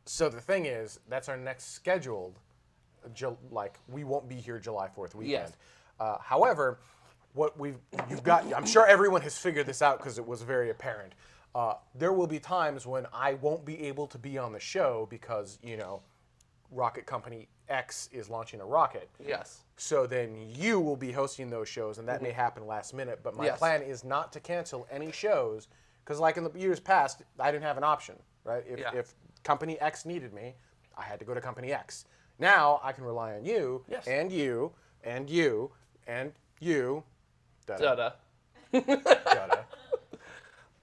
So the thing is, that's our next scheduled, we won't be here July 4th weekend. Yes. However, you've got, I'm sure everyone has figured this out because it was very apparent. There will be times when I won't be able to be on the show because, Rocket Company X is launching a rocket. Yes. So then you will be hosting those shows, and that may happen last minute. But my plan is not to cancel any shows because, like in the years past, I didn't have an option, right? If Company X needed me, I had to go to Company X. Now I can rely on you, and you, and you, and you. Dada. Dada.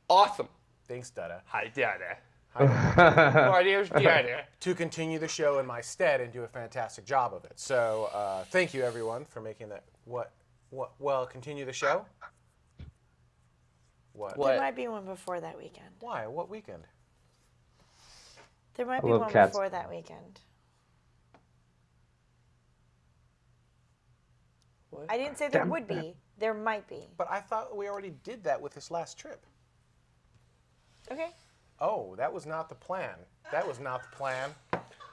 Awesome. Thanks, Dada. Hi, Dada. Hi. My name's Dada. To continue the show in my stead and do a fantastic job of it. So thank you, everyone, for making that. Well, continue the show? What? There might be one before that weekend. Why? What weekend? There might be one before that weekend. What? I didn't say there would be. There might be. But I thought we already did that with this last trip. Okay. Oh, that was not the plan. That was not the plan.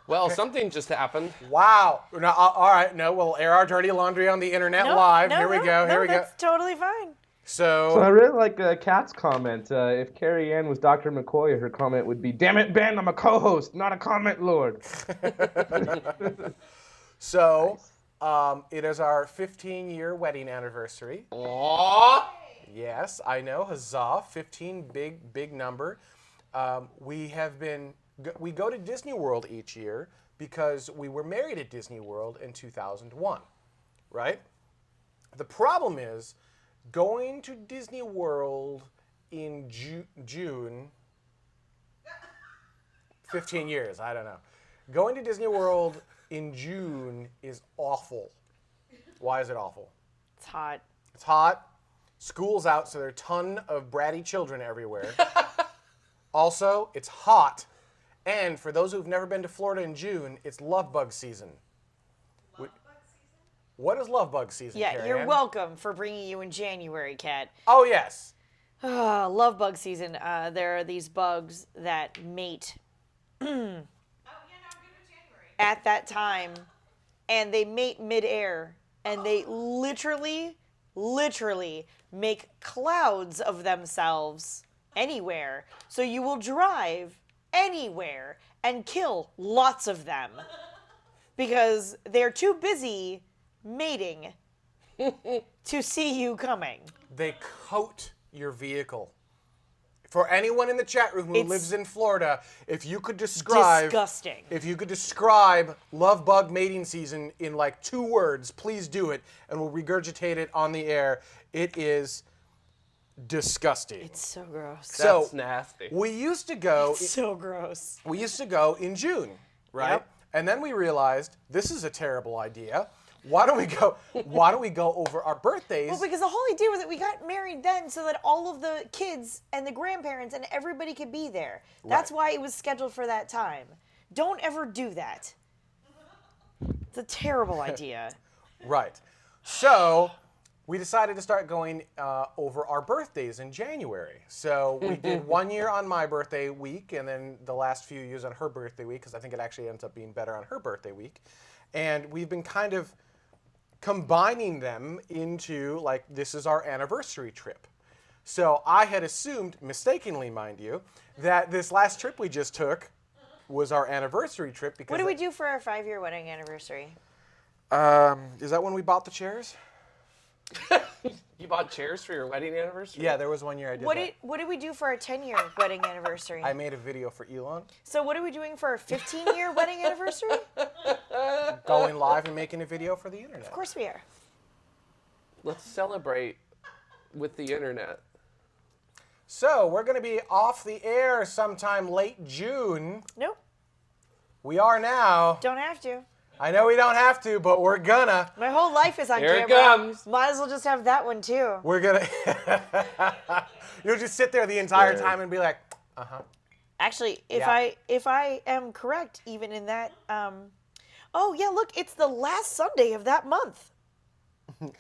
Well, something just happened. Wow. No, all right. No, we'll air our dirty laundry on the internet live. Here we go. Here we go. That's totally fine. So I really like Kat's comment. If Carrie Ann was Dr. McCoy, her comment would be, "Damn it, Ben, I'm a co-host, not a comment lord." So, it is our 15-year wedding anniversary. Aww. Yes, I know. Huzzah! 15, big number. We go to Disney World each year because we were married at Disney World in 2001, right? The problem is going to Disney World in June, 15 years, I don't know. Going to Disney World in June is awful. Why is it awful? It's hot. It's hot. School's out, so there are a ton of bratty children everywhere. Also, it's hot. And for those who've never been to Florida in June, it's love bug season. Love bug season? What is love bug season, Yeah, Carrie you're Ann? welcome for bringing you in January, Kat. Oh, yes. Love bug season. There are these bugs that mate Oh, yeah, no, I'm good with January. at that time, and they mate midair, and they literally make clouds of themselves anywhere. So you will drive anywhere and kill lots of them because they're too busy mating to see you coming. They coat your vehicle. For anyone in the chat room who lives in Florida, if you could describe Disgusting. If you could describe love bug mating season in like 2 words, please do it, and we'll regurgitate it on the air. It is disgusting. It's so gross. That's nasty. We used to go. So gross. We used to go in June, right? Yep. And then we realized this is a terrible idea. Why don't we go over our birthdays? Well, because the whole idea was that we got married then so that all of the kids and the grandparents and everybody could be there. That's why it was scheduled for that time. Don't ever do that. It's a terrible idea. Right. So we decided to start going over our birthdays in January. So we did 1 year on my birthday week, and then the last few years on her birthday week, because I think it actually ends up being better on her birthday week. And we've been kind of combining them into, like, this is our anniversary trip. So I had assumed, mistakenly mind you, that this last trip we just took was our anniversary trip. Because What did we do for our 5-year wedding anniversary? Is that when we bought the chairs? You bought chairs for your wedding anniversary? Yeah, there was 1 year I did that. What did we do for our 10-year wedding anniversary? I made a video for Elon. So what are we doing for our 15-year wedding anniversary? Going live and making a video for the internet. Of course we are. Let's celebrate with the internet. So we're going to be off the air sometime late June. Nope. We are now. Don't have to. I know we don't have to, but we're gonna. My whole life is on Here it camera. comes. Might as well just have that one too. We're gonna. You'll just sit there the entire time and be like, Actually, if Yeah. I am correct, even in that, oh yeah, look, it's the last Sunday of that month. I'm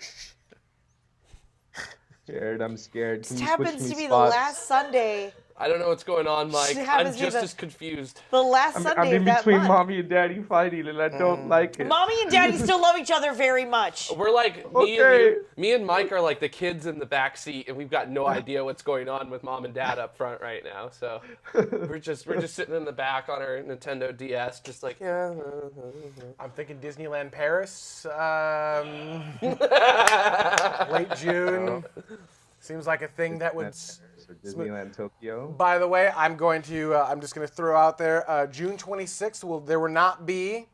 scared. It happens to be the last Sunday I don't know what's going on, Mike. It I'm happens to be just the- as confused. The last I'm Sunday in of that between month. mommy and daddy fighting, and I don't like it. Mommy and Daddy still love each other very much. We're like Okay. me and Mike are like the kids in the back seat, and we've got no idea what's going on with mom and dad up front right now. So we're just sitting in the back on our Nintendo DS, just like yeah. I'm thinking Disneyland Paris, late June. Seems like a thing that would. Or Disneyland Tokyo. By the way, I'm just going to throw out there, June 26th. There will not be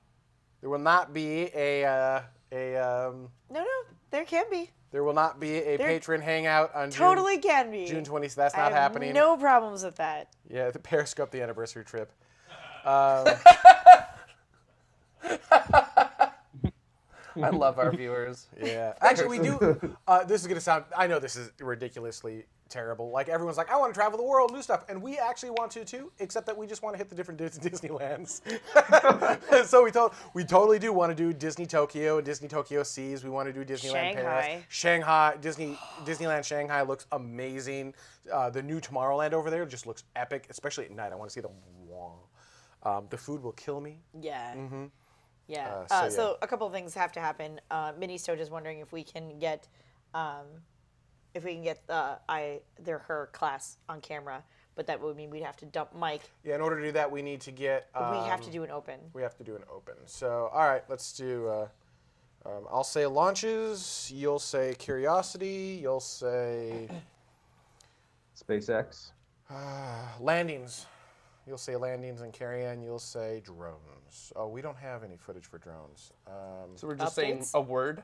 a No, there can be. there will not be a patron hangout on Totally can be. June 20th. That's I not have happening. No problems with that. Yeah, the Periscope, the anniversary trip. I love our viewers. Yeah. Actually, we do. This is going to sound. I know this is ridiculously terrible. Like everyone's like, I want to travel the world, do stuff, and we actually want to too. Except that we just want to hit the different Disneylands. So we totally do want to do Disney Tokyo, Disney Tokyo Seas. We want to do Disneyland Paris, Shanghai. Disneyland Shanghai looks amazing. The new Tomorrowland over there just looks epic, especially at night. I want to see the the food will kill me. Yeah. Mm-hmm. Yeah. So So a couple of things have to happen. Minnie Stoge is wondering if we can get, her class on camera, but that would mean we'd have to dump Mike. Yeah. In order to do that, we need to get. We have to do an open. We have to do an open. So, all right, let's do. I'll say launches. You'll say curiosity. You'll say SpaceX. landings. You'll say landings, and Carrie-Ann, you'll say drones. Oh, we don't have any footage for drones. So we're just saying Updates? a word.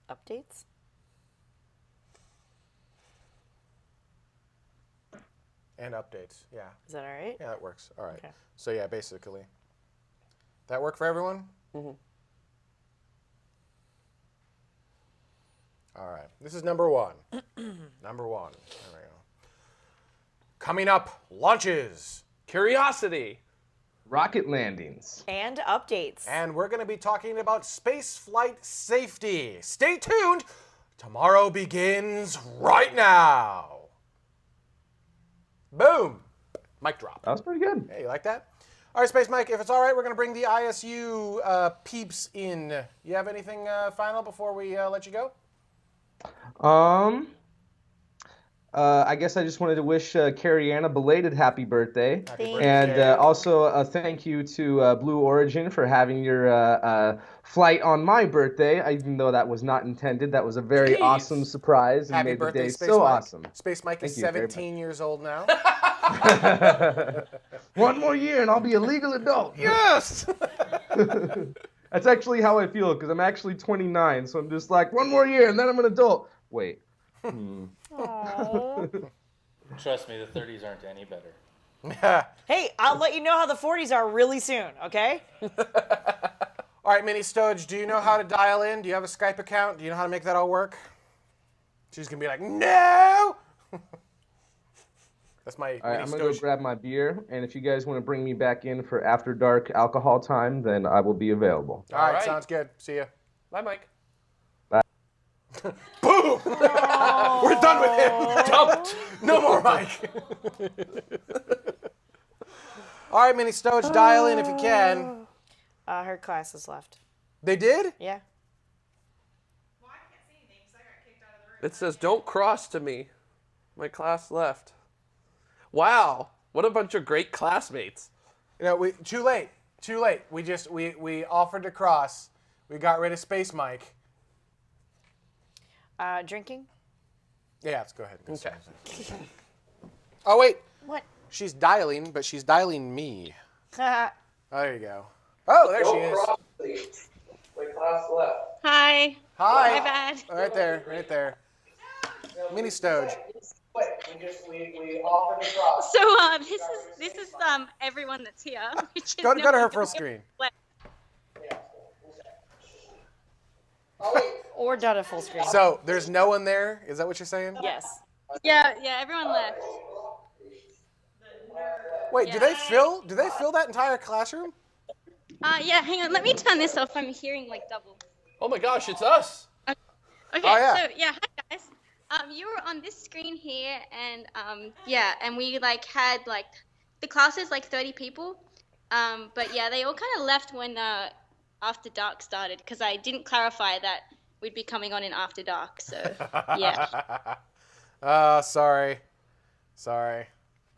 Updates? And updates. Yeah. Is that all right? Yeah, that works. All right. Okay. So yeah, basically. That work for everyone? Mm-hmm. All right. This is number one. Number one. There we go. Coming up, launches. Curiosity. Rocket landings. And updates. And we're going to be talking about space flight safety. Stay tuned. Tomorrow begins right now. Boom. Mic drop. That was pretty good. Hey, you like that? All right, Space Mike, if it's all right, we're going to bring the ISU peeps in. You have anything final before we let you go? I guess I just wanted to wish Carrie-Ann a belated happy birthday. Thank And you. also a thank you to Blue Origin for having your flight on my birthday, even though that was not intended. That was a very Jeez. awesome surprise and Happy made the birthday, day Space so Mike. awesome. Space Mike is Thank you very 17 years old now. One more year and I'll be a legal adult. Yes! That's actually how I feel, because I'm actually 29, so I'm just like, one more year and then I'm an adult. Wait. Aw. Trust me, the 30s aren't any better. Hey, I'll let you know how the 40s are really soon, okay? All right, Minnie Stoge, do you know how to dial in? Do you have a Skype account? Do you know how to make that all work? She's going to be like, no! That's my All right, Minnie I'm going to go Stoge. grab my beer, and if you guys want to bring me back in for after dark alcohol time, then I will be available. All right, right. sounds good. See ya. Bye, Mike. Boom! We're done with him. Dumped. No more Mike. All right, Minnie Stoge, dial in if you can. Her class is left. They did? Yeah. Well, I can't see anything because I got kicked out of the room. It says, "Don't cross to me." My class left. Wow, what a bunch of great classmates. You know, too late. Too late. We offered to cross. We got rid of Space Mike. Drinking? Yeah, let's go ahead. Okay. Oh wait, What? she's dialing, but she's dialing me. Hi. Oh, there you go. Oh, there she is. My class left. Hi. Hi. My bad. Right there, right there. Minnie Stoge. We offered to cross. So this is everyone that's here. Which is Go no to her one full else. screen. Or done a full screen. So there's no one there. Is that what you're saying? Yes. Yeah, everyone left. Wait, do Yeah. they fill? Do they fill that entire classroom? Yeah, hang on. Let me turn this off. I'm hearing like double. Oh my gosh, it's us. Okay, Oh, yeah. so hi guys. You were on this screen here, and yeah, and we like had like the class is like 30 people, but yeah, they all kind of left when After Dark started because I didn't clarify that we'd be coming on in After Dark. So yeah, Sorry. Sorry.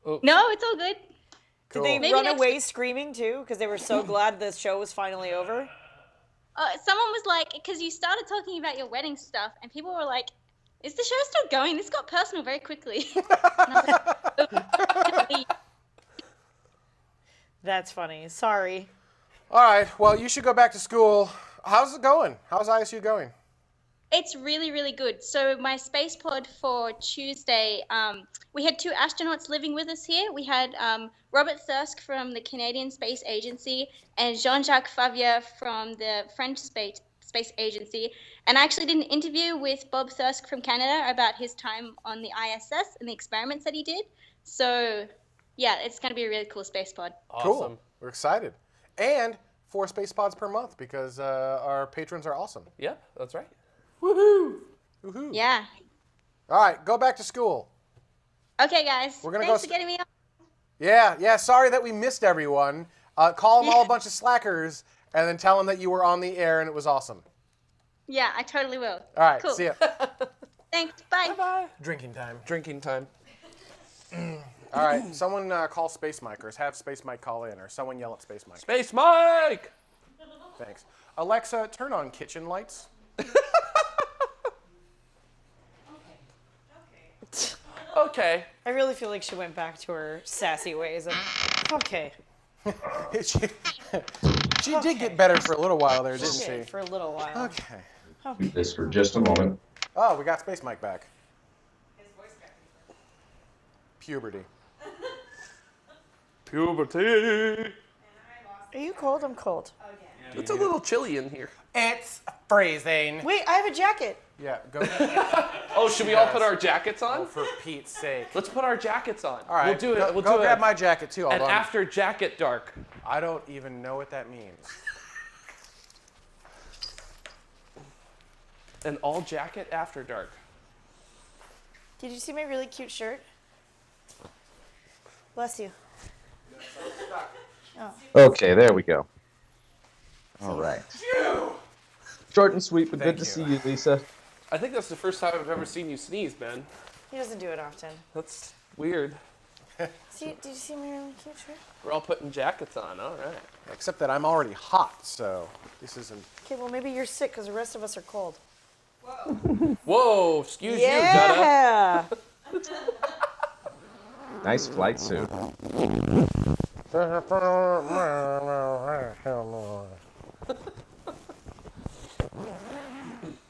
no, it's all good. Cool. Did they Maybe run next away week. screaming too because they were so glad the show was finally over? Someone was like, because you started talking about your wedding stuff, and people were like, "Is the show still going?" This got personal very quickly. And I was like, That's funny. Sorry. All right. Well, you should go back to school. How's it going? How's ISU going? It's really, really good. So my space pod for Tuesday, we had 2 astronauts living with us here. We had Robert Thirsk from the Canadian Space Agency and Jean-Jacques Favier from the French Space Agency. And I actually did an interview with Bob Thirsk from Canada about his time on the ISS and the experiments that he did. So yeah, it's going to be a really cool space pod. Awesome. Cool. We're excited. And 4 space pods per month because our patrons are awesome. Yep, that's right. Woohoo! Woohoo! Yeah. All right, go back to school. Okay, guys. We're gonna Thanks go for getting me on. Yeah. Sorry that we missed everyone. Call them all a bunch of slackers, and then tell them that you were on the air and it was awesome. Yeah, I totally will. All right, Cool. see ya. Thanks. Bye. Bye. Drinking time. Drinking time. All right, someone call Space Mike, or have Space Mike call in, or someone yell at Space Mike. Space Mike! Thanks. Alexa, turn on kitchen lights. Okay. I really feel like she went back to her sassy ways. Okay. She did get better for a little while there, didn't Okay, she? for a little while. Okay. This for just a moment. Oh, we got Space Mike back. His voice got Puberty. Puberty. and I lost Are you cold? I'm cold. again. It's a little chilly in here. It's freezing. Wait, I have a jacket. Yeah, go. Oh, should we all put our jackets Oh, on? for Pete's sake. Let's put our jackets on. All right, We'll do it. Go, We'll go do grab it. my jacket too. An Although after jacket dark. I don't even know what that means. An all jacket after dark. Did you see my really cute shirt? Bless you. Okay, there we go. All right. Short and sweet, but Thank good to you. see you, Lisa. I think that's the first time I've ever seen you sneeze, Ben. He doesn't do it often. That's weird. Did you see my really cute shirt? We're all putting jackets on. All right. Except that I'm already hot, so this isn't. Okay, well maybe you're sick because the rest of us are cold. Whoa, excuse you, Dutta. Yeah. Nice flight suit.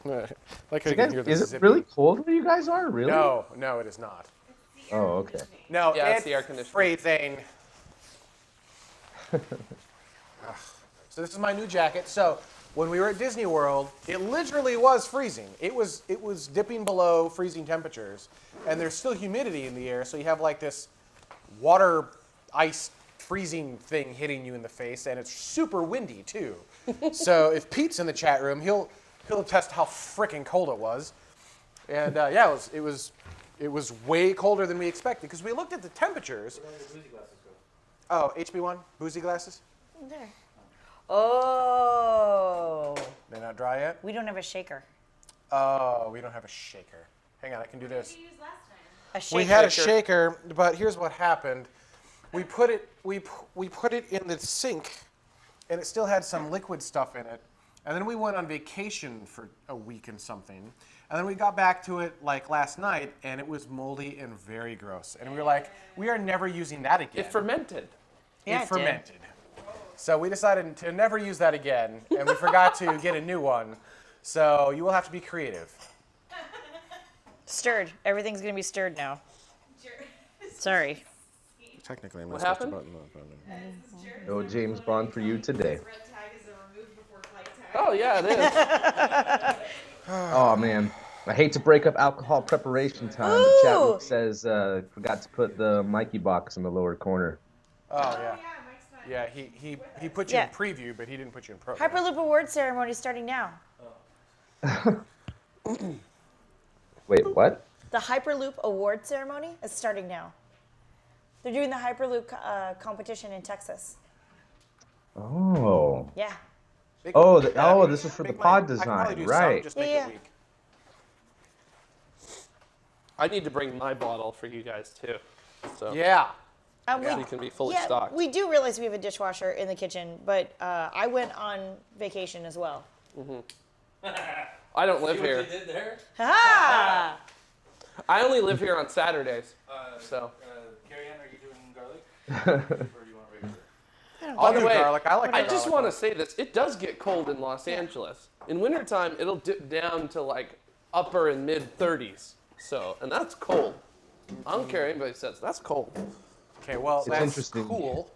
Like how You you can guys, hear the is it zipping. really cold where you guys are? Really? No, it is not. Oh, okay. No, Yeah, it's it's the air conditioner. freezing. Ugh. So this is my new jacket. So when we were at Disney World, it literally was freezing. It was dipping below freezing temperatures, and there's still humidity in the air. So you have like this water ice freezing thing hitting you in the face, and it's super windy too. So if Pete's in the chat room, he'll attest how freaking cold it was. And yeah, it was way colder than we expected because we looked at the temperatures. Oh, HB1 boozy glasses. There. Oh. They're not dry yet. We don't have a shaker. Oh, we don't have a shaker. Hang on, I can do this. What did you use last time? A shaker. We had a shaker, but here's what happened. We put it in the sink, and it still had some liquid stuff in it. And then we went on vacation for a week and something. And then we got back to it like last night, and it was moldy and very gross. And we were like, we are never using that again. It fermented. Yeah, It it did. fermented. So we decided to never use that again, and we forgot to get a new one. So you will have to be creative. Stirred. Everything's gonna be stirred now. Sure. Sorry. Technically, I'm What not supposed happened? to button that. No James Bond for you today. Red tag is a remove before flight tag. Oh, yeah, it is. Oh man, I hate to break up alcohol preparation time. The chat room Ooh. says forgot to put the Mikey box in the lower corner. Oh, yeah. Yeah, Mike's not. Yeah, he put you Yeah. in preview, but he didn't put you in program. Hyperloop award ceremony starting now. Wait, what? The Hyperloop Award ceremony is starting now. They're doing the Hyperloop competition in Texas. Oh. Yeah. Oh, Yeah, this is for the make pod I can probably design, do some, right? just make Yeah. it weak. I need to bring my bottle for you guys too. So Yeah. so you can be fully stocked. We do realize we have a dishwasher in the kitchen, but I went on vacation as well. I don't live See what here. they did there? Ha! I only live here on Saturdays. So. Carrie Ann, are you doing garlic? Or do you want regular? I'll By the do way, garlic. I like I the just garlic want one. to say this. It does get cold in Los Angeles. In wintertime, it'll dip down to like upper and mid 30s. So, and that's cold. I don't care what anybody says. That's cold. Okay, well, It's that's interesting. cool.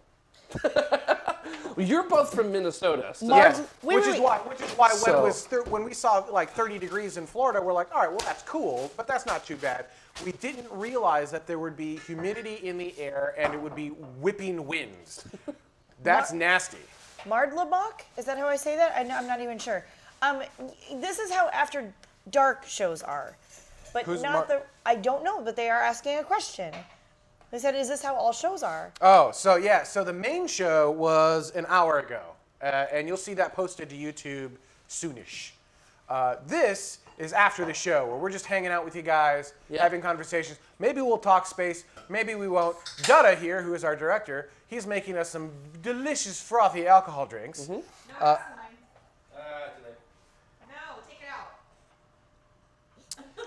Well, you're both from Minnesota. So Mark- Yeah, wait, which wait, is wait. why when So- it was when we saw like 30 degrees in Florida, we're like, all right, well that's cool, but that's not too bad. We didn't realize that there would be humidity in the air and it would be whipping winds. That's nasty. Mardlebach? Is that how I say that? I'm not even sure. This is how After Dark shows are. But Who's not I don't know, but they are asking a question. They said, is this how all shows are? Oh, so yeah, so the main show was an hour ago, and you'll see that posted to YouTube soonish. This is after the show, where we're just hanging out with you guys, having conversations. Maybe we'll talk space, maybe we won't. Dutta here, who is our director, he's making us some delicious frothy alcohol drinks. No, that's mine. Today. No, take it out.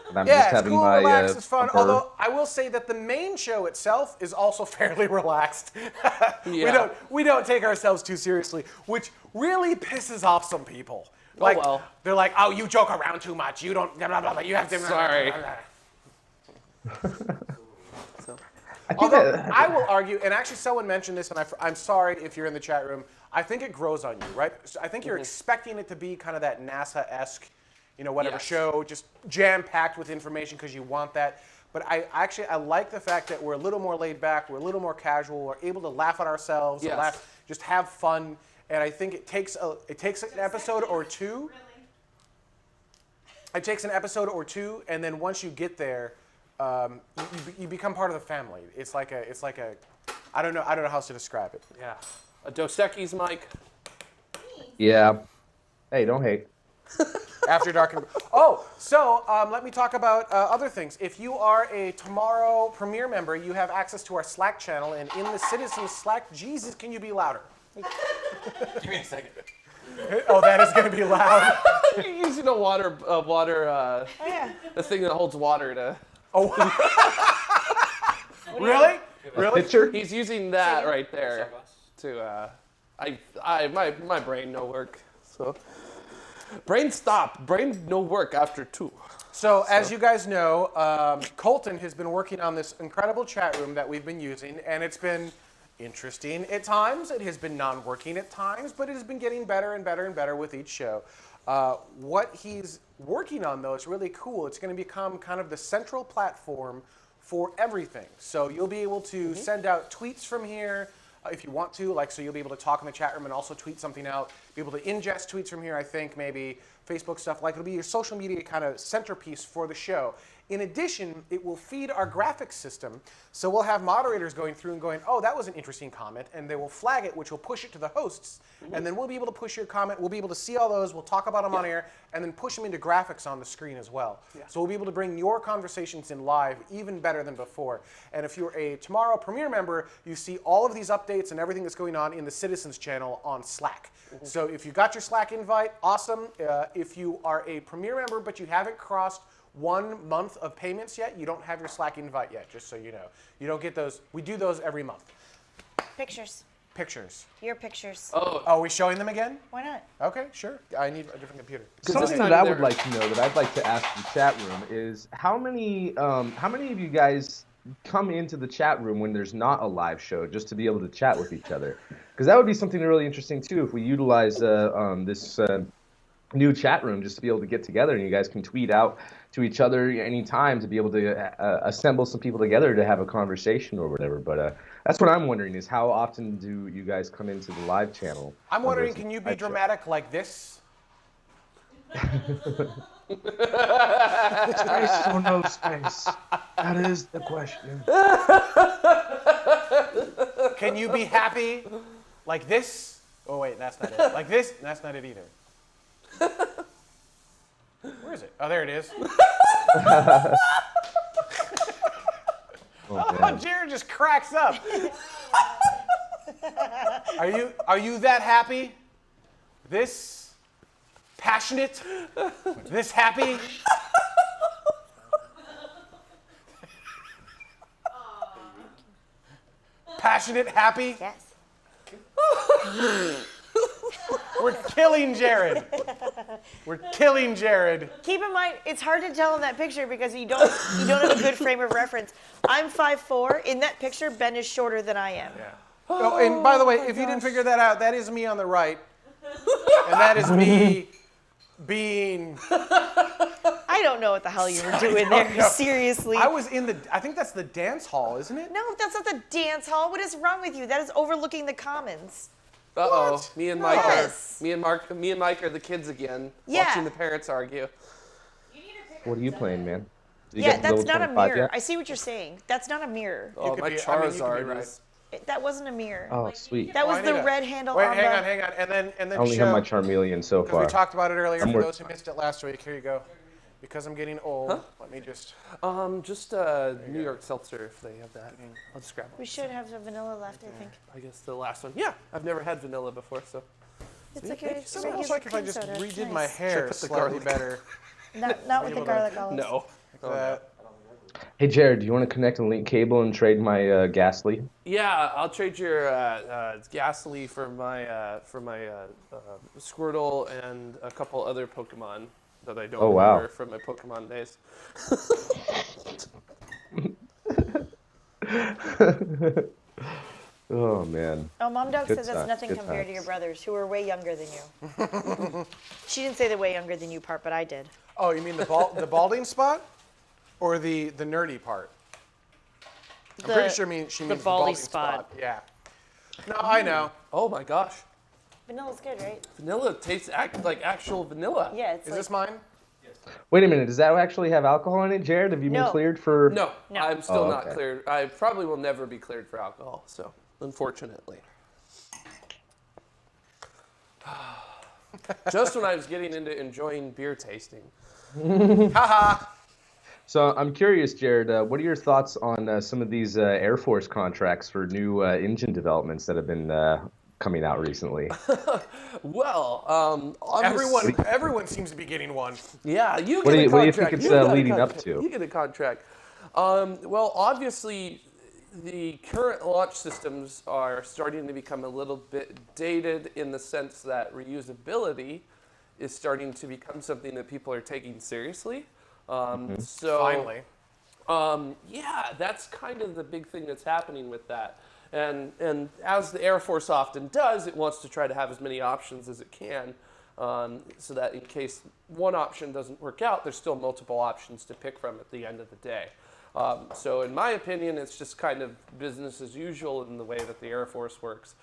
And I'm Yeah, just it's having cool, my relaxed, it's fun. burr. Although I will say that the main show itself is also fairly relaxed. Yeah. We don't take ourselves too seriously, which really pisses off some people. Like, well. They're like, oh, you joke around too much. You don't. Blah, blah, blah, you have to. Sorry. Blah, blah, blah. I think Although that, I will argue, and actually someone mentioned this, and I'm sorry if you're in the chat room. I think it grows on you, right? So I think you're expecting it to be kind of that NASA-esque, whatever Yes. show, just jam-packed with information because you want that. But I like the fact that we're a little more laid back, we're a little more casual, we're able to laugh at ourselves, and Yes. just have fun. And I think it takes an episode or two. Really? It takes an episode or two, and then once you get there, you become part of the family. It's like a I don't know how else to describe it. Yeah. A Dos Equis mic. yeah. Hey, don't hate. After Dark. Oh, so let me talk about other things. If you are a TMRO Premier member, you have access to our Slack channel, and in the Citizens Slack, Jesus, can you be louder? Give me a second. Oh, that is going to be loud. You're using a water, Oh, yeah. the thing that holds water to. Oh, really? Really? Pitcher? He's using that right there Sorry, boss. to. My brain no work. So. Brain stop. Brain no work after 2. So, as you guys know, Colton has been working on this incredible chat room that we've been using, and it's been interesting at times. It has been non-working at times, but it has been getting better and better and better with each show. What he's working on, though, is really cool. It's going to become kind of the central platform for everything. So you'll be able to send out tweets from here if you want to. So you'll be able to talk in the chat room and also tweet something out. Be able to ingest tweets from here, I think, maybe Facebook stuff. It'll be your social media kind of centerpiece for the show. In addition, it will feed our graphics system. So we'll have moderators going through and going, oh, that was an interesting comment. And they will flag it, which will push it to the hosts. And then we'll be able to push your comment. We'll be able to see all those. We'll talk about them on air and then push them into graphics on the screen as well. So we'll be able to bring your conversations in live even better than before. And if you're a TMRO Premier member, you see all of these updates and everything that's going on in the Citizens channel on Slack. So if you got your Slack invite, awesome. If you are a Premier member but you haven't crossed 1 month of payments yet, you don't have your Slack invite yet, just so you know. You don't get those. We do those every month. Pictures. Pictures. Your pictures. Oh, Oh, are we showing them again? Why not? Okay, sure. I need a different computer. Something this that time I would they're- like to know, that I'd like to ask the chat room, is how many of you guys come into the chat room when there's not a live show just to be able to chat with each other? Because that would be something really interesting too if we utilize this new chat room just to be able to get together and you guys can tweet out to each other anytime to be able to assemble some people together to have a conversation or whatever. But that's what I'm wondering, is how often do you guys come into the live channel? I'm wondering, There's a can you be live show. dramatic like this? Space or no space? That is the question. Can you be happy like this? Oh wait, that's not it. Like this? That's not it either. Where is it? Oh, there it is. Oh, Jared just cracks up. Are you that happy? This passionate? This happy? Passionate, happy? Yes. We're killing Jared. We're killing Jared. Keep in mind, it's hard to tell in that picture because you don't have a good frame of reference. I'm 5'4". In that picture, Ben is shorter than I am. Yeah. Oh, and by the way, if you didn't figure that out, that is me on the right. And that is me being... I don't know what the hell you were doing there. know. Seriously. I was in the... I think that's the dance hall, isn't it? No, that's not the dance hall. What is wrong with you? That is overlooking the commons. Uh-oh. What? Me and Mike Yes. are me and Mike are the kids again. Yeah. Watching the parents argue. What are you playing, man? Did you Yeah, get to that's level not a 25 mirror. yet? I see what you're saying. That's not a mirror. Oh, could my be- I mean, you could be Charizard right. is. That wasn't a mirror. Oh, sweet. That was Oh, I the need a- red handle Wait, on hang the... on, hang on. And then I only have my Charmeleon so because we far. talked about it earlier. I'm For work- those who missed it last week, here you go. Because I'm getting old, let me just... Just New York Seltzer if they have that. I'll just grab one. We should have the vanilla left, I think. I guess the last one. Yeah, I've never had vanilla before, so. It's like a... It's almost like if I just redid my hair put the slightly garlic? better. Not with the able to- garlic olives. No. Like that. Hey, Jared, do you want to connect a link cable and trade my Ghastly? Yeah, I'll trade your Ghastly for my Squirtle and a couple other Pokemon that I don't Oh, wow. remember from my Pokemon days. Oh, man. Oh, Mom Dog Good says that's stuff, nothing good compared to your times. brothers, who are way younger than you. She didn't say the way younger than you part, but I did. Oh, you mean the balding spot? Or the nerdy part? I'm pretty sure she means the balding spot. Yeah. No, I know. Oh my gosh. Vanilla's good, right? Vanilla tastes like actual vanilla. Yeah, it's Is like... this mine? Wait a minute, does that actually have alcohol in it, Jared? Have you been No. cleared for... No, No. I'm still Oh, not okay. cleared. I probably will never be cleared for alcohol, so unfortunately. Just when I was getting into enjoying beer tasting. Haha. So I'm curious, Jared, what are your thoughts on some of these Air Force contracts for new engine developments that have been coming out recently? Well, obviously, Everyone seems to be getting one. yeah, you What get do a you- contract. what do you think it's, get a leading up contract. to? You get a contract. Well, obviously, the current launch systems are starting to become a little bit dated in the sense that reusability is starting to become something that people are taking seriously. So Finally. yeah, that's kind of the big thing that's happening with that. And as the Air Force often does, it wants to try to have as many options as it can, so that in case one option doesn't work out, there's still multiple options to pick from at the end of the day. So in my opinion, it's just kind of business as usual in the way that the Air Force works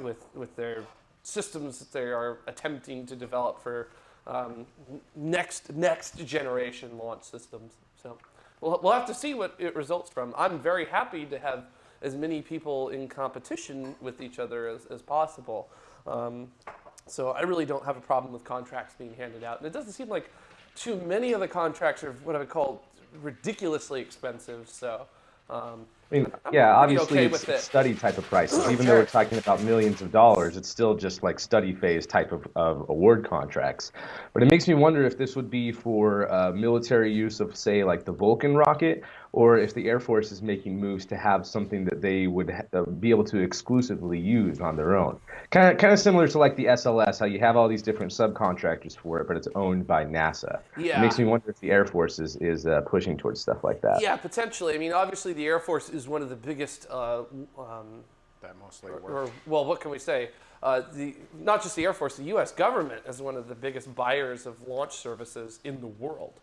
with their systems that they are attempting to develop for next generation launch systems. So we'll have to see what it results from. I'm very happy to have as many people in competition with each other as possible. So I really don't have a problem with contracts being handed out. And it doesn't seem like too many of the contracts are what I would call ridiculously expensive. So I mean, yeah, pretty obviously okay it's with it. study type of prices. Even though we're talking about millions of dollars, it's still just like study phase type of award contracts. But it makes me wonder if this would be for military use of, say, like the Vulcan rocket, or if the Air Force is making moves to have something that they would be able to exclusively use on their own. Kind of similar to like the SLS, how you have all these different subcontractors for it, but it's owned by NASA. Yeah. It makes me wonder if the Air Force is pushing towards stuff like that. yeah, potentially. I mean, obviously the Air Force is one of the biggest That mostly works. or well, what can we say? Not just the Air Force, the U.S. government is one of the biggest buyers of launch services in the world.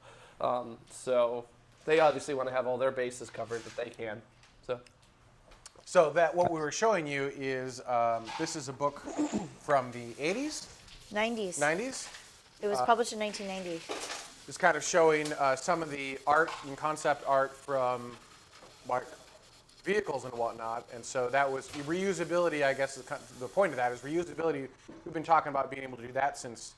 So they obviously want to have all their bases covered that they can. So that what we were showing you is this is a book from the 80s, 90s. 90s, It was published in 1990. Just kind of showing some of the art and concept art from like vehicles and whatnot. And so that was reusability, I guess the point of that is reusability. We've been talking about being able to do that since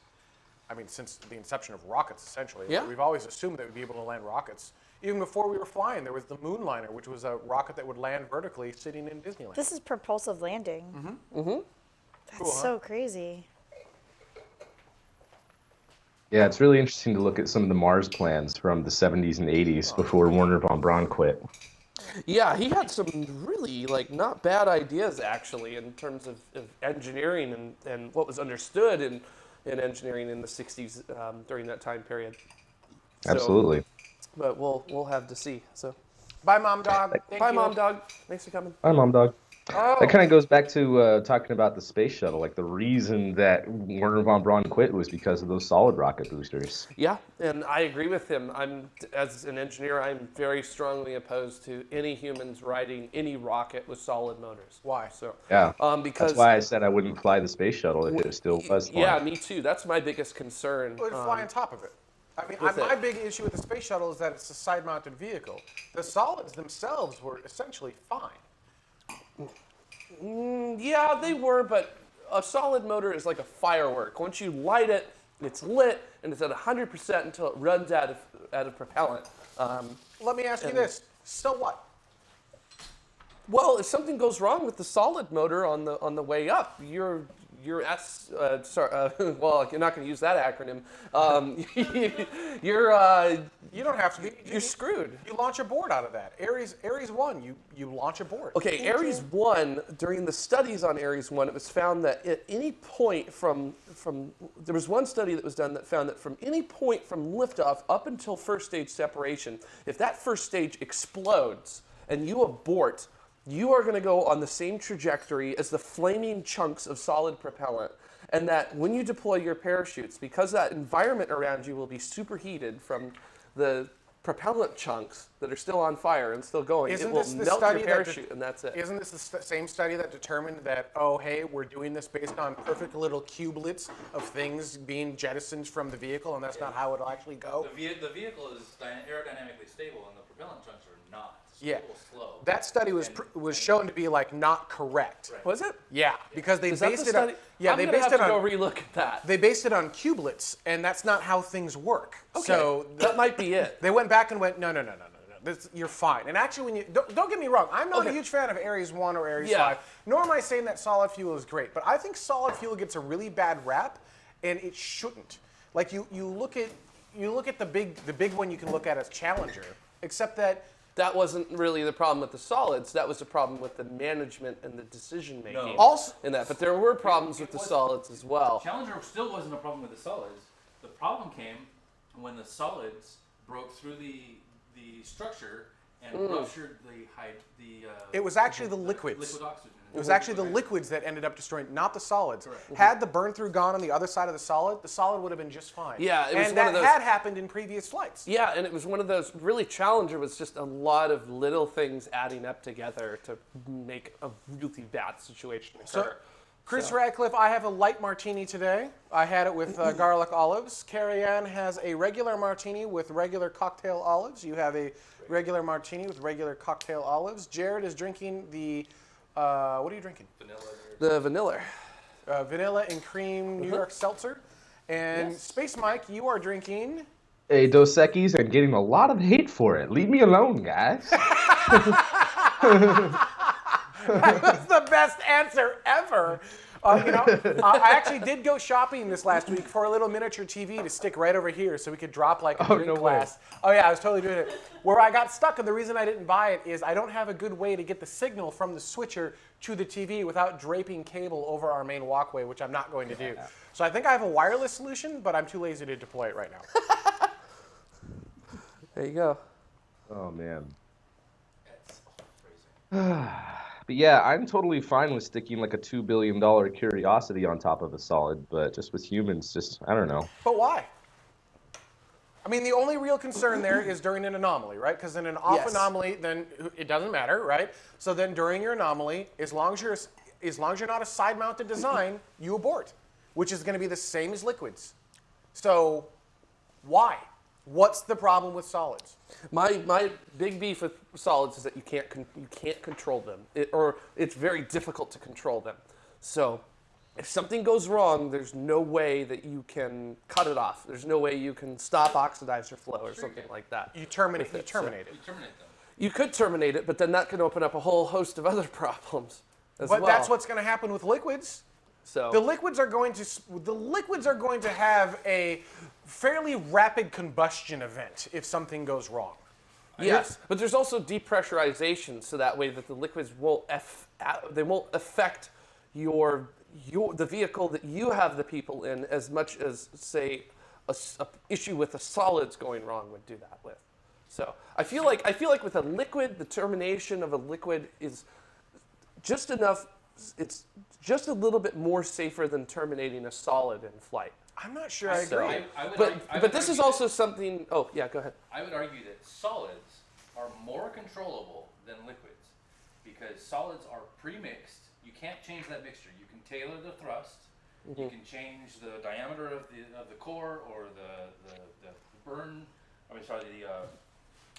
the inception of rockets, essentially. Yeah. We've always assumed that we'd be able to land rockets. Even before we were flying, there was the Moonliner, which was a rocket that would land vertically sitting in Disneyland. This is propulsive landing. That's Cool, huh? so crazy. Yeah, it's really interesting to look at some of the Mars plans from the 70s and 80s before Werner von Braun quit. Yeah, he had some really not bad ideas actually in terms of engineering and what was understood in engineering in the 60s during that time period. So, Absolutely. but we'll have to see. So Bye, Mom Dog. Thank bye, you. Mom Dog. Thanks for coming. Hi, Mom Dog. Oh. That kind of goes back to talking about the space shuttle. Like the reason that Werner von Braun quit was because of those solid rocket boosters. Yeah, and I agree with him. As an engineer, I'm very strongly opposed to any humans riding any rocket with solid motors. Why? So Yeah. because That's why I said I wouldn't fly the space shuttle if it still was flying. yeah, me too. That's my biggest concern. It would fly on top of it. I mean, with my it. big issue with the space shuttle is that it's a side-mounted vehicle. The solids themselves were essentially fine. Yeah, they were, but a solid motor is like a firework. Once you light it, it's lit, and it's at 100% until it runs out of propellant. Let me ask you this. So what? Well, if something goes wrong with the solid motor on the way up, well, you're not going to use that acronym. You don't have to be. You're screwed. You launch a board out of that. Ares 1, you launch a board. Okay, Ares 1, during the studies on Ares 1, it was found that at any point there was one study that was done that found that from any point from liftoff up until first stage separation, if that first stage explodes and you abort, you are going to go on the same trajectory as the flaming chunks of solid propellant. And that when you deploy your parachutes, because that environment around you will be superheated from the propellant chunks that are still on fire and still going, Isn't it will this the melt study your that parachute, and that's it. Isn't this the same study that determined that, oh, hey, we're doing this based on perfect little cubelets of things being jettisoned from the vehicle, and that's not how it'll actually go? The vehicle is aerodynamically stable, and the propellant chunks are not. It's Yeah. a little slow. That study was shown to be not correct. Was it? Yeah, because they Is that the based it study? on I'm they gonna based have it to on go relook at that. they based it on cubelets, and that's not how things work. Okay, So that might be it. they went back and went, no. You're fine. And actually, when you don't get me wrong, I'm not a Okay. huge fan of Ares 1 or Ares Yeah. 5. Nor am I saying that solid fuel is great, but I think solid fuel gets a really bad rap, and it shouldn't. Like you look at the big one you can look at as Challenger, except that That wasn't really the problem with the solids. That was the problem with the management and the decision making No. also in that. But there were problems with the was- solids as well. Challenger still wasn't a problem with the solids. The problem came when the solids broke through the structure and ruptured it was actually the liquids. liquid oxygen. It was actually the liquids that ended up destroying, not the solids. Correct. Had the burn through gone on the other side of the solid would have been just fine. Yeah, it was and one that of those- had happened in previous flights. Yeah, and it was one of those, really Challenger was just a lot of little things adding up together to make a really bad situation occur. So, Chris Radcliffe, I have a light martini today. I had it with garlic olives. Carrie Ann has a regular martini with regular cocktail olives. You have a regular martini with regular cocktail olives. Jared is drinking the, what are you drinking? The vanilla. Vanilla and cream New York seltzer. And Yes. Space Mike, you are drinking... Hey, Dos Equis, and getting a lot of hate for it. Leave me alone, guys. That's the best answer ever. I actually did go shopping this last week for a little miniature TV to stick right over here so we could drop like a drink no way. glass. Oh yeah, I was totally doing it. Where I got stuck, and the reason I didn't buy it is I don't have a good way to get the signal from the switcher to the TV without draping cable over our main walkway, which I'm not going to do. So I think I have a wireless solution, but I'm too lazy to deploy it right now. There you go. Oh, man. That's crazy. But yeah, I'm totally fine with sticking like a $2 billion curiosity on top of a solid, but just with humans, I don't know. But why? I mean, the only real concern there is during an anomaly, right? Because in an off Yes. anomaly, then it doesn't matter, right? So then during your anomaly, as long as you're not a side-mounted design, you abort, which is going to be the same as liquids. So why? What's the problem with solids? My big beef with solids is that you can't control them, or it's very difficult to control them. So if something goes wrong, there's no way that you can cut it off. There's no way you can stop oxidizer flow or something like that. You terminate it. You terminate them. You could terminate it, but then that can open up a whole host of other problems as But well. that's what's going to happen with liquids. So The liquids are going to have a fairly rapid combustion event if something goes wrong. yes, but there's also depressurization, so that way that the liquids won't affect the vehicle that you have the people in as much as, say, a issue with the solids going wrong would do that with. So I feel like with a liquid, the termination of a liquid is just enough. It's just a little bit more safer than terminating a solid in flight. I'm not sure I agree. But this is also something. Oh yeah, go ahead. I would argue that solids are more controllable than liquids because solids are pre-mixed. You can't change that mixture. You can tailor the thrust. You can change the diameter of the core or the burn.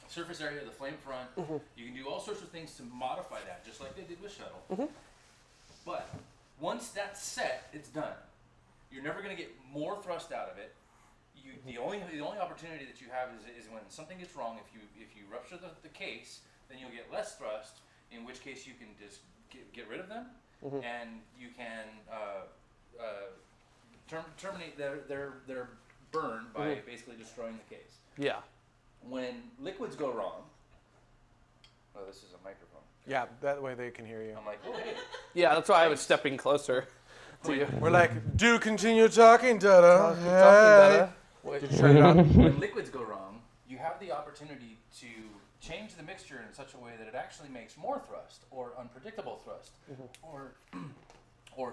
Surface area of the flame front. You can do all sorts of things to modify that, just like they did with shuttle. But once that's set, it's done. You're never going to get more thrust out of it. The only opportunity that you have is when something gets wrong. If you rupture the case, then you'll get less thrust. In which case you can just get rid of them, and you can terminate their burn by basically destroying the case. Yeah. When liquids go wrong, oh, this is a microphone. Yeah, that way they can hear you. I'm like, oh, hey. Yeah, that's why I was stepping closer to you. We're like, do continue talking, Dada. Talking better. Did you turn it on? When liquids go wrong, you have the opportunity to change the mixture in such a way that it actually makes more thrust or unpredictable thrust, or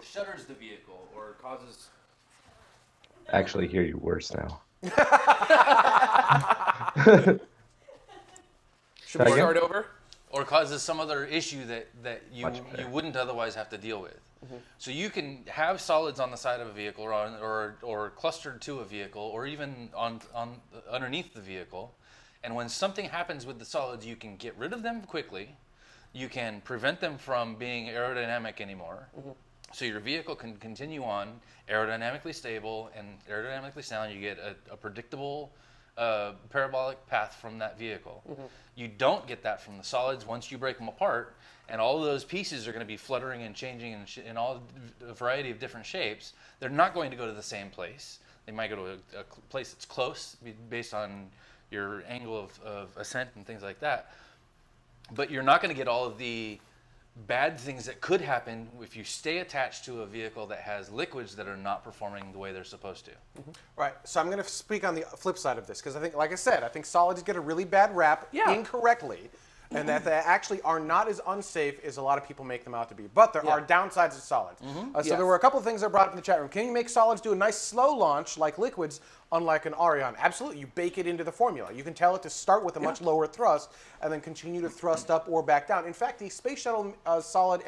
shutters the vehicle, or causes. I actually hear you worse now. Should we start over? Or causes some other issue that you Much better. you wouldn't otherwise have to deal with. So you can have solids on the side of a vehicle, or clustered to a vehicle, or even on underneath the vehicle. And when something happens with the solids, you can get rid of them quickly. You can prevent them from being aerodynamic anymore. So your vehicle can continue on aerodynamically stable and aerodynamically sound. You get a predictable parabolic path from that vehicle. You don't get that from the solids once you break them apart, and all of those pieces are going to be fluttering and changing in all a variety of different shapes. They're not going to go to the same place. They might go to a place that's close based on your angle of ascent and things like that. But you're not going to get all of the bad things that could happen if you stay attached to a vehicle that has liquids that are not performing the way they're supposed to. Right. So I'm going to speak on the flip side of this because I think, like I said, I think solids get a really bad rap incorrectly, and that they actually are not as unsafe as a lot of people make them out to be. But there are downsides to solids. So there were a couple of things that were brought up in the chat room. Can you make solids do a nice slow launch like liquids, unlike an Arion? Absolutely. You bake it into the formula. You can tell it to start with a much lower thrust and then continue to thrust up or back down. In fact, the space shuttle solid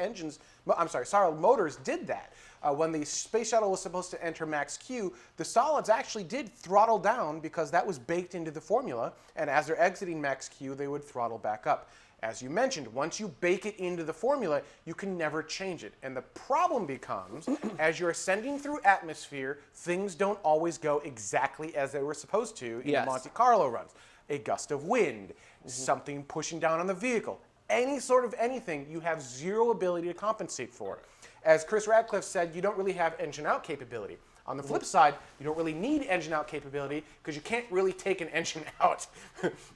motors did that. When the space shuttle was supposed to enter max Q, the solids actually did throttle down because that was baked into the formula, and as they're exiting max Q, they would throttle back up. As you mentioned, once you bake it into the formula, you can never change it. And the problem becomes, as you're ascending through atmosphere, things don't always go exactly as they were supposed to in Monte Carlo runs. A gust of wind, something pushing down on the vehicle, any sort of anything, you have zero ability to compensate for. As Chris Radcliffe said, you don't really have engine out capability. On the flip side, you don't really need engine out capability because you can't really take an engine out.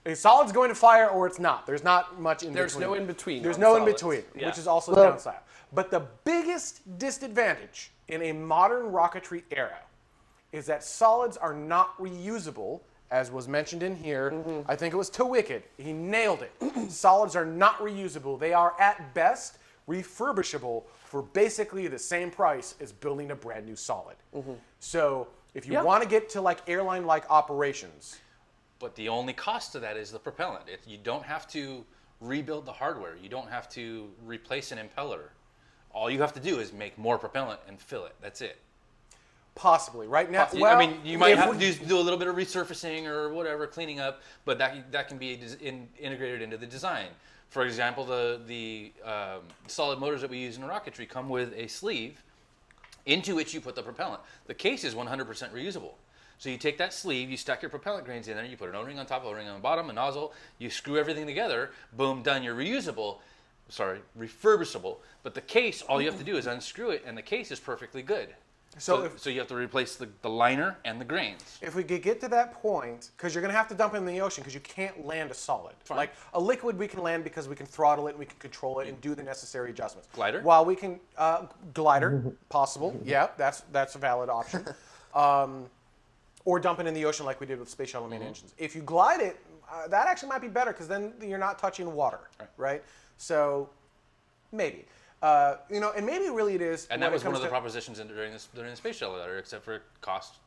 A solid's going to fire or it's not. There's not much in between. There's no in between. There's no in between, which is also the downside. But the biggest disadvantage in a modern rocketry era is that solids are not reusable, as was mentioned in here. I think it was To Wicked. He nailed it. Solids are not reusable. They are at best refurbishable for basically the same price as building a brand new solid. So if you want to get to like airline-like operations. But the only cost of that is the propellant. You don't have to rebuild the hardware. You don't have to replace an impeller. All you have to do is make more propellant and fill it. That's it. Possibly. Right now, I mean, you might if have we- to do a little bit of resurfacing or whatever, cleaning up, but that can be integrated into the design. For example, the solid motors that we use in rocketry come with a sleeve into which you put the propellant. The case is 100% reusable. So you take that sleeve, you stack your propellant grains in there, you put an O-ring on top, O-ring on the bottom, a nozzle, you screw everything together, boom, done. You're refurbishable. But the case, all you have to do is unscrew it, and the case is perfectly good. So you have to replace the liner and the grains. If we could get to that point, because you're going to have to dump it in the ocean because you can't land a solid. Fine. Like a liquid we can land because we can throttle it and we can control it and do the necessary adjustments. Glider? While we can, glider, possible. Yeah, that's a valid option. Or dump it in the ocean like we did with space shuttle main engines. If you glide it, that actually might be better because then you're not touching water, right? So maybe. And maybe really it is. And that was one of the propositions during the space shuttle letter, except for cost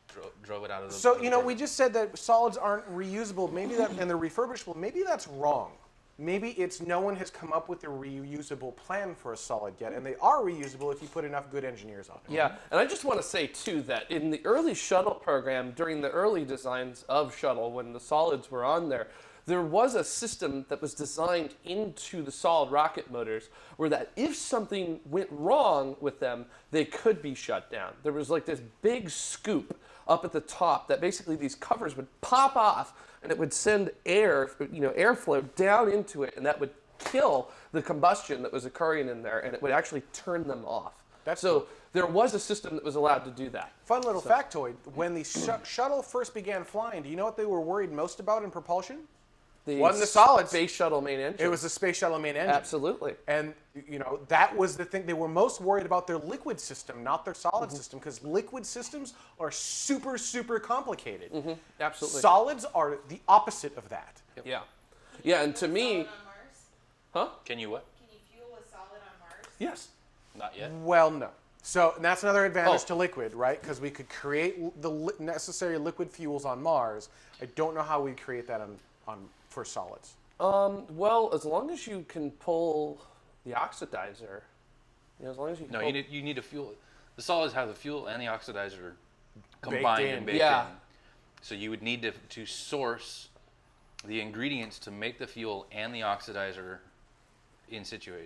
drove it out of the. So of the we program. just said that solids aren't reusable. Maybe that, and they're refurbishable. Maybe that's wrong. Maybe it's no one has come up with a reusable plan for a solid yet, and they are reusable if you put enough good engineers on it. Yeah, and I just want to say too that in the early shuttle program, during the early designs of shuttle, when the solids were on there was a system that was designed into the solid rocket motors where that if something went wrong with them, they could be shut down. There was like this big scoop up at the top that basically these covers would pop off and it would send airflow down into it, and that would kill the combustion that was occurring in there, and it would actually turn them off. So there was a system that was allowed to do that. Fun little factoid, when the shuttle first began flying, do you know what they were worried most about in propulsion? Wasn't the solids. Space shuttle main engine. It was the space shuttle main engine. Absolutely. And that was the thing. They were most worried about their liquid system, not their solid system, because liquid systems are super, super complicated. Absolutely. Solids are the opposite of that. Yeah. Yeah, and to me, Solid on Mars? Can you what? Can you fuel a solid on Mars? yes. Not yet. Well, no. So and that's another advantage Oh. to liquid, right? Because we could create the necessary liquid fuels on Mars. I don't know how we create that on for solids. Well, as long as you can pull the oxidizer, as long as you can No, pull, you need a fuel. The solids have the fuel and the oxidizer Baked combined in. and baked Yeah. in. So you would need to source the ingredients to make the fuel and the oxidizer in situ.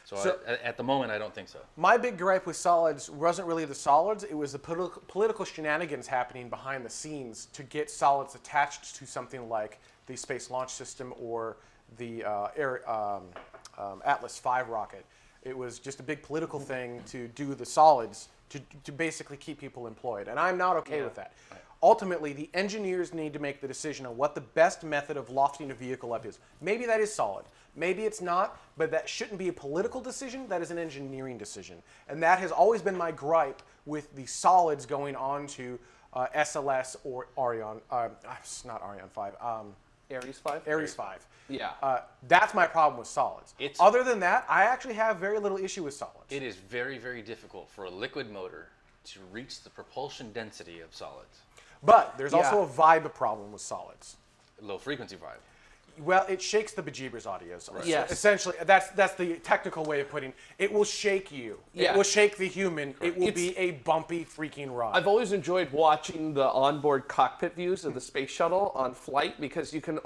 So at the moment, I don't think so. My big gripe with solids wasn't really the solids, it was the political shenanigans happening behind the scenes to get solids attached to something like the Space Launch System or the Atlas V rocket. It was just a big political thing to do the solids to basically keep people employed, and I'm not okay with that. Ultimately, the engineers need to make the decision on what the best method of lofting a vehicle up is. Maybe that is solid. Maybe it's not, but that shouldn't be a political decision. That is an engineering decision. And that has always been my gripe with the solids going on to SLS or Ariane. Not Ariane 5. Ares 5? Ares 5. Yeah. That's my problem with solids. Other than that, I actually have very little issue with solids. It is very, very difficult for a liquid motor to reach the propulsion density of solids. But there's also a vibe problem with solids. Low frequency vibe. Well, it shakes the bejeebers audios. Yes. Essentially, that's the technical way of putting it. Will shake you. Yeah. It will shake the human. It will be a bumpy freaking ride. I've always enjoyed watching the onboard cockpit views of the space shuttle on flight because you can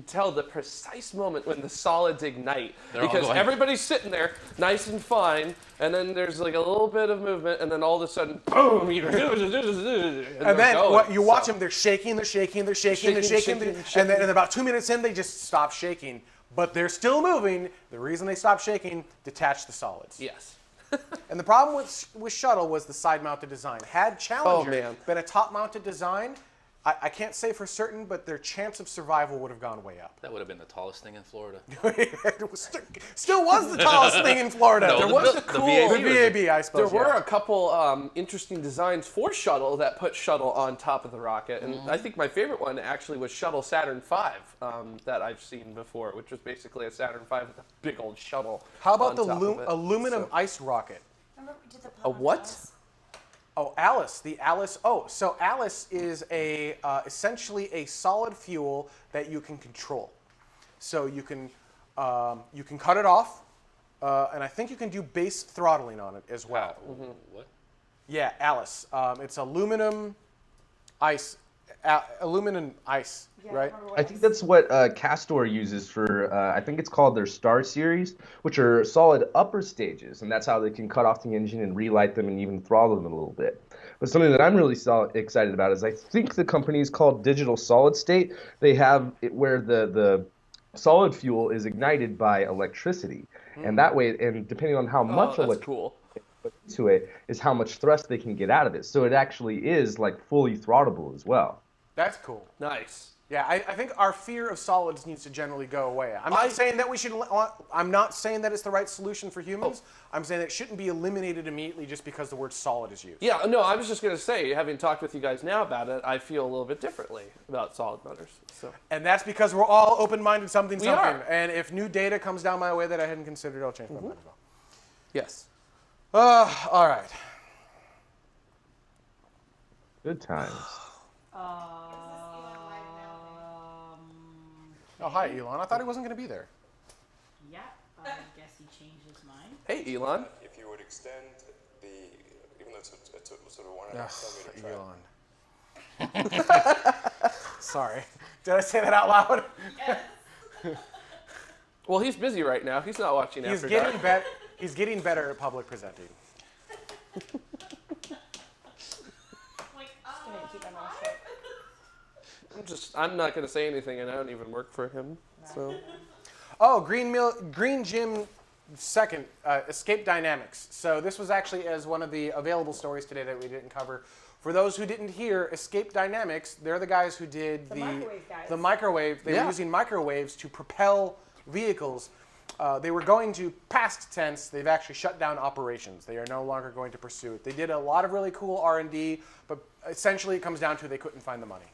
tell the precise moment when the solids ignite. They're all Because going. everybody's sitting there nice and fine, and then there's like a little bit of movement, and then all of a sudden, boom! And then what you watch them, they're shaking, Shaking, and then about 2 minutes in, they just stop shaking. But they're still moving. The reason they stop shaking, detach the solids. Yes. And the problem with shuttle was the side-mounted design. Had Challenger been a top-mounted design, I can't say for certain, but their chance of survival would have gone way up. That would have been the tallest thing in Florida. It was still was the tallest thing in Florida. No, There was a cool. The VAB, I suppose. There were a couple interesting designs for shuttle that put shuttle on top of the rocket, and I think my favorite one actually was shuttle Saturn V that I've seen before, which was basically a Saturn V with a big old shuttle. How about on the top of it. aluminum ice rocket? Remember we did the A what? Oh, Alice. The Alice. Oh, so Alice is essentially a solid fuel that you can control. So you can cut it off, and I think you can do base throttling on it as well. What? Yeah, Alice. It's aluminum ice, right? I think that's what Castor uses for, I think it's called their Star Series, which are solid upper stages, and that's how they can cut off the engine and relight them and even throttle them a little bit. But something that I'm really excited about is I think the company is called Digital Solid State. They have it where the solid fuel is ignited by electricity, and that way, and depending on how Oh, much that's electricity cool. put into it, is how much thrust they can get out of it. So it actually is like fully throttable as well. That's cool. Nice. Yeah, I think our fear of solids needs to generally go away. I'm not saying that we should. I'm not saying that it's the right solution for humans. I'm saying that it shouldn't be eliminated immediately just because the word solid is used. Yeah, no, I was just going to say, having talked with you guys now about it, I feel a little bit differently about solid motors. So. And that's because we're all open-minded something. We are. And if new data comes down my way that I hadn't considered, I'll change my mind as well. Yes. All right. Good times. Oh, hi, Elon. I thought he wasn't going to be there. Yeah, I guess he changed his mind. Hey, Elon. If you would extend the, even though it's a sort of 1.5 millimeter track. Sorry. Did I say that out loud? Well, he's busy right now. He's not watching He's After getting Dark. better. He's getting better at public presenting. I'm not going to say anything, and I don't even work for him. So. Oh, Green Gym second, Escape Dynamics. So this was actually as one of the available stories today that we didn't cover. For those who didn't hear, Escape Dynamics, they're the guys who did The microwave guys. the microwave. They were using microwaves to propel vehicles. They were going to past tense. They've actually shut down operations. They are no longer going to pursue it. They did a lot of really cool R&D, but essentially it comes down to they couldn't find the money.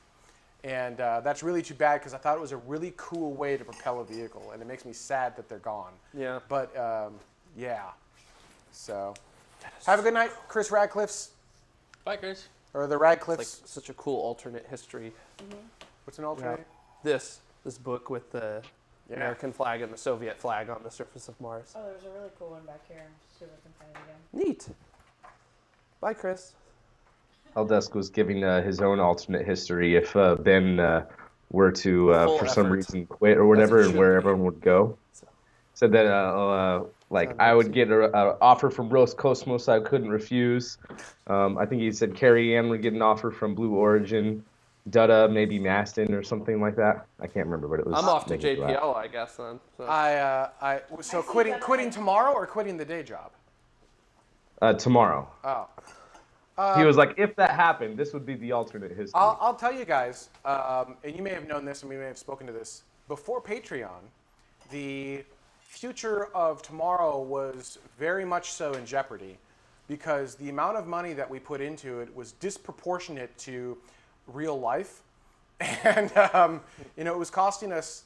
And that's really too bad because I thought it was a really cool way to propel a vehicle, and it makes me sad that they're gone. Yeah. But yeah. So have a good night, Chris Radcliffe's, Bye, Chris. or the It's Radcliffes. like such a cool alternate history. What's an alternate? This book with the American flag and the Soviet flag on the surface of Mars. Oh, there's a really cool one back here. See if I can find it again. Neat. Bye, Chris. Aldesk was giving his own alternate history if Ben were to, Full for some effort. reason, quit or whatever, As it and where should be. everyone would go. Said that, I would get an offer from Roscosmos I couldn't refuse. I think he said Carrie Ann would get an offer from Blue Origin, Dutta, maybe Maston or something like that. I can't remember what it was. I'm off to making it JPL, I guess, then. So. So quitting tomorrow or quitting the day job? Tomorrow. Oh. He was like, if that happened, this would be the alternate history. I'll tell you guys, and you may have known this and we may have spoken to this. Before Patreon, the future of tomorrow was very much so in jeopardy because the amount of money that we put into it was disproportionate to real life. And, it was costing us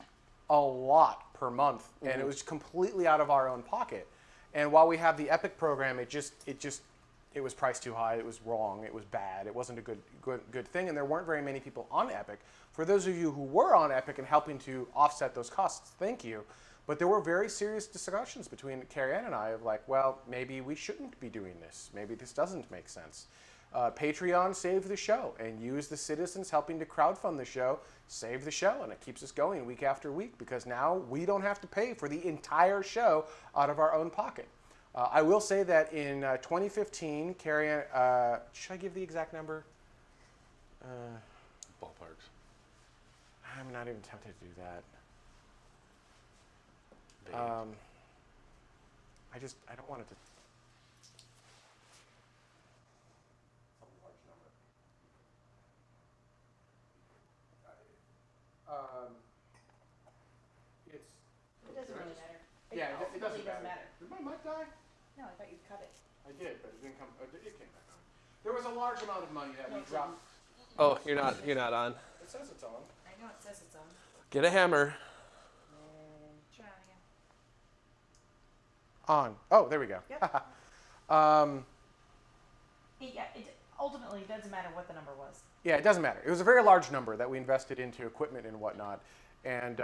a lot per month, and it was completely out of our own pocket. And while we have the Epic program, it was priced too high. It was wrong. It was bad. It wasn't a good thing, and there weren't very many people on Epic. For those of you who were on Epic and helping to offset those costs, thank you. But there were very serious discussions between Carrie Ann and I of like, well, maybe we shouldn't be doing this. Maybe this doesn't make sense. Patreon saved the show, and use the citizens helping to crowdfund the show save the show, and it keeps us going week after week because now we don't have to pay for the entire show out of our own pocket. I will say that in 2015, Carrie Ann, should I give the exact number? Ballparks. I'm not even tempted to do that. I don't want it to. A large number. It's. It doesn't really matter. Yeah, it doesn't really matter. Did my mic die? No, I thought you cut it. I did, but it didn't come. It came back on. There was a large amount of money that we dropped. Oh, you're not on. It says it's on. I know it says it's on. Get a hammer. Try it again. On. Oh, there we go. Yep. It ultimately doesn't matter what the number was. Yeah, it doesn't matter. It was a very large number that we invested into equipment and whatnot, and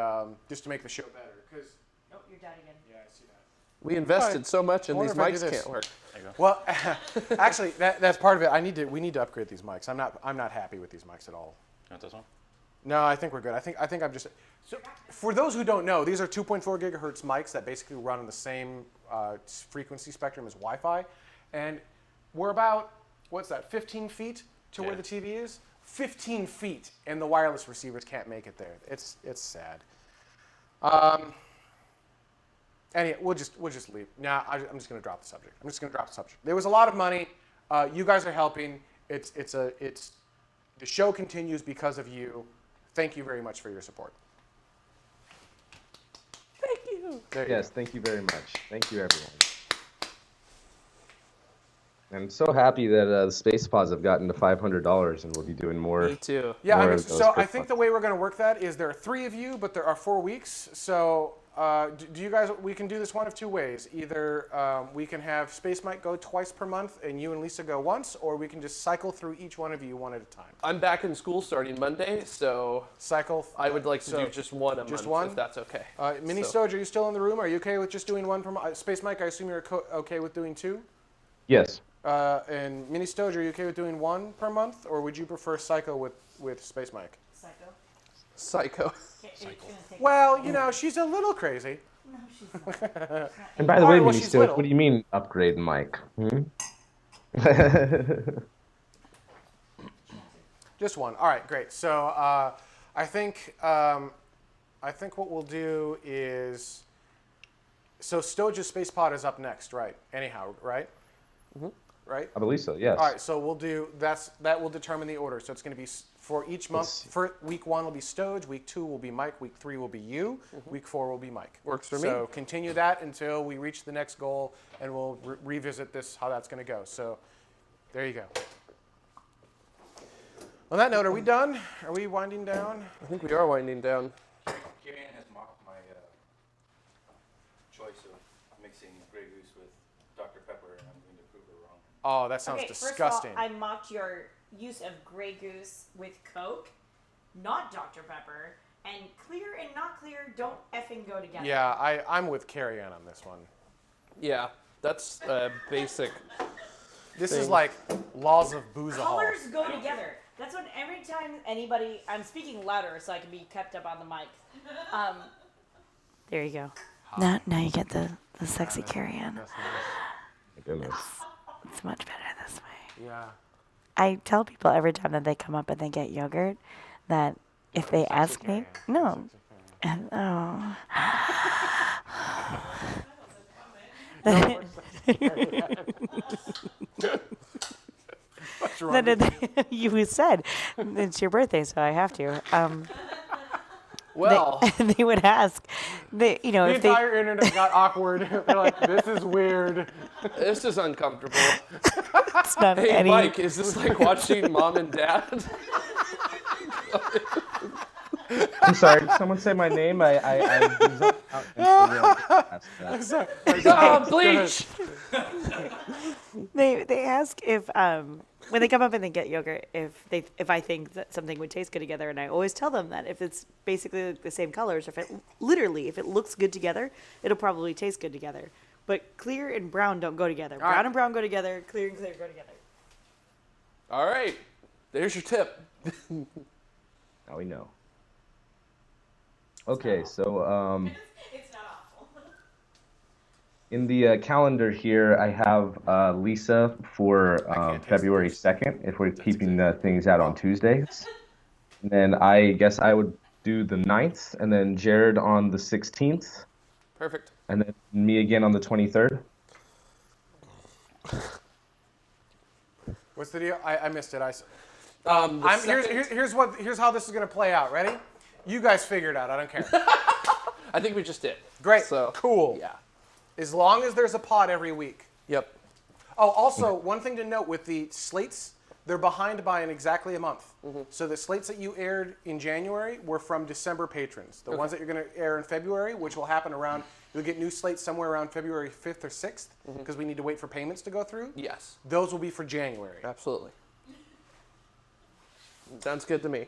just to make the show better. Because Oh, you're dead again. yeah, I see that. We invested so much in I these wonder if I do mics this. can't work. Well, actually, that's part of it. We need to upgrade these mics. I'm not happy with these mics at all. You want this one? No, I think we're good. I think I'm just. So, for those who don't know, these are 2.4 gigahertz mics that basically run on the same frequency spectrum as Wi-Fi, and we're about 15 feet to where the TV is. 15 feet, and the wireless receivers can't make it there. It's sad. Anyway, we'll just leave. Nah, I'm just gonna drop the subject. There was a lot of money. You guys are helping. The show continues because of you. Thank you very much for your support. Thank you. Yes, thank you very much. Thank you, everyone. I'm so happy that the Space Pods have gotten to $500 and we'll be doing more. Me too. Yeah, more I mean, of those so for I think fun. the way we're going to work that is there are 3 of you, but there are 4 weeks. So do you guys? We can do this one of 2 ways. Either we can have Space Mike go twice per month, and you and Lisa go once, or we can just cycle through each one of you one at a time. I'm back in school starting Monday, so Cycle. I would like to so do just one a just month, one? if that's okay. Mini So- Stoge, are you still in the room? Are you okay with just doing one per month? Space Mike, I assume you're okay with doing 2. Yes. And Mini Stoge, are you okay with doing 1 per month, or would you prefer Psycho with Space Mike? Psycho. Psycho. It's gonna take Well, you know, she's a little crazy. No, she's not. And by the All way, right, well, Mini she's Stoic, little. what do you mean upgrade Mike? Hmm? Just 1. All right, great. So I think what we'll do is, so Stoge's Space Pod is up next, right? Anyhow, right? Mm-hmm. Right. I believe so, yes. All right. So we'll do that will determine the order. So it's going to be for each month. For week 1 will be Stoge. Week 2 will be Mike. Week 3 will be you. Week 4 will be Mike. Works for me. So continue that until we reach the next goal, and we'll revisit this how that's going to go. So there you go. On that note, are we done? Are we winding down? I think we are winding down. Kieran has mocked my choice of mixing Grey Goose with Dr. Pepper, and I'm going to prove her wrong. Oh, that sounds Okay, disgusting. first of all, I mocked your use of Grey Goose with Coke, not Dr. Pepper, and clear and not clear don't effing go together. Yeah, I'm with Carrie Ann on this one. Yeah, that's basic. This is like laws of boozahol. Colors go together. That's what every time anybody, I'm speaking louder so I can be kept up on the mic. There you go. Now you get the sexy carry-on. My goodness. It's much better this way. Yeah. I tell people every time that they come up and they get yogurt that if they ask me, no, and oh. What's wrong? That you said it's your birthday, so I have to. Well, They would ask, The if they. entire internet got awkward. They're like, this is weird. this is uncomfortable. It's not Hey, any. Mike, is this like watching Mom and Dad? I'm sorry, did someone say my name? I was out and so Oh, bleach! They ask if when they come up and they get yogurt if I think that something would taste good together, and I always tell them that if it's basically the same colors, if it looks good together, it'll probably taste good together. But clear and brown don't go together. Brown right. and brown go together. Clear and clear go together. All right, there's your tip. Now we know. Okay, so It's not awful. in the calendar here, I have Lisa for taste February this. 2nd, if we're keeping things out on Tuesdays. And then I guess I would do the 9th, and then Jared on the 16th, Perfect. and then me again on the 23rd. What's the deal? I missed it. The Here's how this is gonna play out. Ready? You guys figure it out. I don't care. I think we just did. Great. So Cool. Yeah. As long as there's a pod every week. Yep. Oh, also, one thing to note with the slates, they're behind by exactly a month. So the slates that you aired in January were from December patrons. The ones that you're going to air in February, which will happen around, you'll get new slates somewhere around February 5th or 6th, because we need to wait for payments to go through. Yes. Those will be for January. Absolutely. Sounds good to me.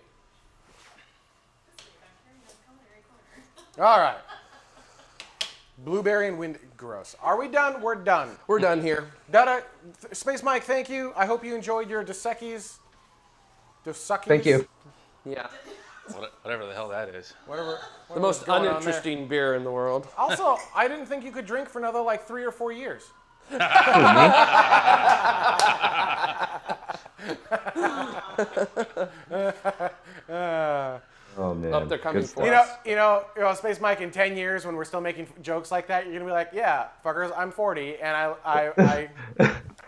All right. Blueberry and wind. Gross. Are we done? We're done. We're done here. Dada, Space Mike, thank you. I hope you enjoyed your Dos Equis. Thank you. Yeah. Whatever the hell that is. Whatever. The most uninteresting beer in the world. Also, I didn't think you could drink for another like 3 or 4 years. Oh man. Oh, they're coming Good for stuff. You know, Space Mike, in 10 years when we're still making jokes like that, you're gonna be like, yeah, fuckers, I'm 40, and I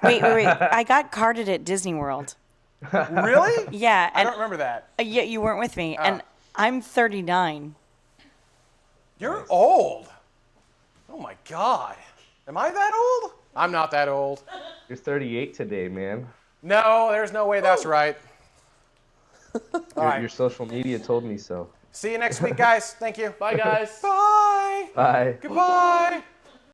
Wait. I got carded at Disney World. really? Yeah. I And, don't remember that. yeah, you weren't with me. And I'm 39. You're old. Oh my God. Am I that old? I'm not that old. You're 38 today, man. No, there's no way that's right. Your social media told me so. See you next week, guys. Thank you. Bye, guys. Bye. Bye. Goodbye.